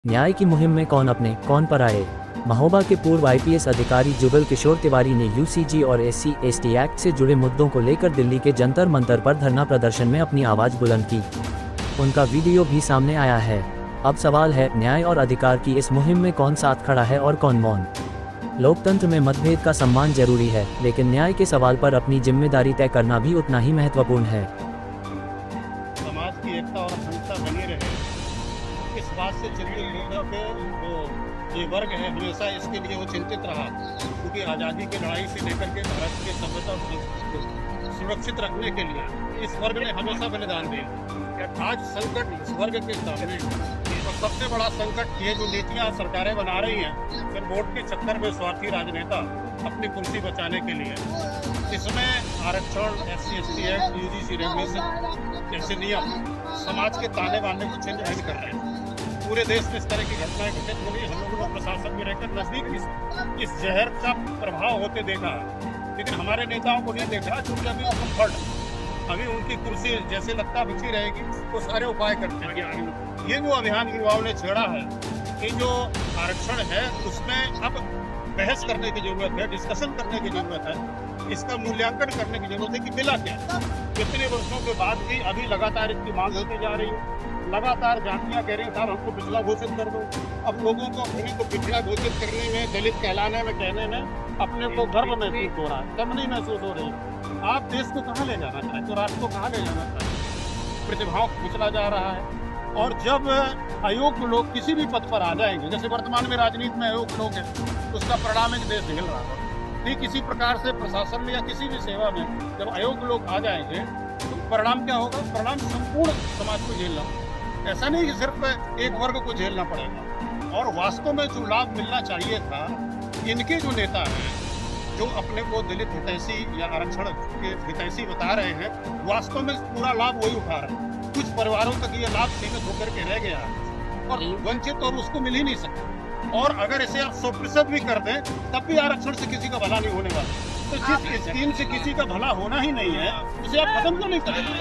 न्याय की मुहिम में कौन अपने कौन पराए। महोबा के पूर्व आईपीएस अधिकारी जुगल किशोर तिवारी ने यूसीजी और SC/ST एक्ट से जुड़े मुद्दों को लेकर दिल्ली के जंतर मंतर पर धरना प्रदर्शन में अपनी आवाज़ बुलंद की। उनका वीडियो भी सामने आया है। अब सवाल है, न्याय और अधिकार की इस मुहिम में कौन साथ खड़ा है और कौन मौन। लोकतंत्र में मतभेद का सम्मान जरूरी है, लेकिन न्याय के सवाल पर अपनी जिम्मेदारी तय करना भी उतना ही महत्वपूर्ण है। समाज की एकता और अखंडता बनी रहे, इस बात से चिंतित लोगों के जो ये वर्ग है हमेशा इसके लिए वो चिंतित रहा, क्योंकि आज़ादी की लड़ाई से लेकर के भारत की सभ्यता को सुरक्षित रखने के लिए इस वर्ग ने हमेशा बलिदान दिया। आज संकट इस वर्ग के सामने और सबसे बड़ा संकट ये जो नीतियाँ सरकारें बना रही हैं फिर वोट के चक्कर में स्वार्थी राजनेता अपनी कुर्सी बचाने के लिए, इसमें आरक्षण, SC/ST एक्ट, UGC रेगुलेशन जैसे नियम समाज के ताने बाने को चेंज नहीं कर रहे हैं। पूरे देश में इस तरह की घटनाएं घटित हो रही, हम लोगों को प्रशासन में रहकर नजदीक इस जहर का प्रभाव होते देखा, लेकिन हमारे नेताओं को नहीं देखा, क्योंकि अभी वो कम्फर्ट, अभी उनकी कुर्सी जैसे लगता बची रहेगी तो सारे उपाय करते हैं। ये जो अभियान युवाओं ने छेड़ा है कि जो आरक्षण है उसमें अब बहस करने की जरूरत है, डिस्कशन करने की जरूरत है, इसका मूल्यांकन करने की जरूरत है कि मिला क्या। कितने वर्षों के बाद भी अभी लगातार इसकी मांग होती जा रही है, लगातार जातियां कह रही हैं साहब हमको पिछड़ा घोषित कर दो। अब लोगों को अपने को पिछड़ा घोषित करने में, दलित कहलाने में, कहने में अपने को गर्व महसूस हो रहा है, कम नहीं महसूस हो रही। आप देश को कहाँ ले जाना चाहते हो, राष्ट्र को कहाँ ले जाना चाहते हो। प्रतिभाओं को कुचला जा रहा है, और जब अयोग्य लोग किसी भी पद पर आ जाएंगे, जैसे वर्तमान में राजनीति में अयोग्य लोग हैं, उसका परिणाम एक देश झेल रहा है। नहीं, किसी प्रकार से प्रशासन में या किसी भी सेवा में जब अयोग्य लोग आ जाएंगे तो परिणाम क्या होगा, परिणाम संपूर्ण समाज को झेलना। ऐसा नहीं कि सिर्फ एक वर्ग को झेलना पड़ेगा। और वास्तव में जो लाभ मिलना चाहिए था, इनके जो नेता हैं जो अपने को दलित हितैषी या आरक्षण के हितैषी बता रहे हैं, वास्तव में पूरा लाभ वही उठा रहे हैं। कुछ परिवारों तक ये लाभ सीमित होकर के रह गया और वंचित और उसको मिल ही नहीं सकता। और अगर इसे आप 100% भी कर दें तब भी आरक्षण से किसी का भला नहीं होने वाला। तो जिस स्कीम से किसी का भला होना ही नहीं है उसे आप खत्म क्यों नहीं करेंगे।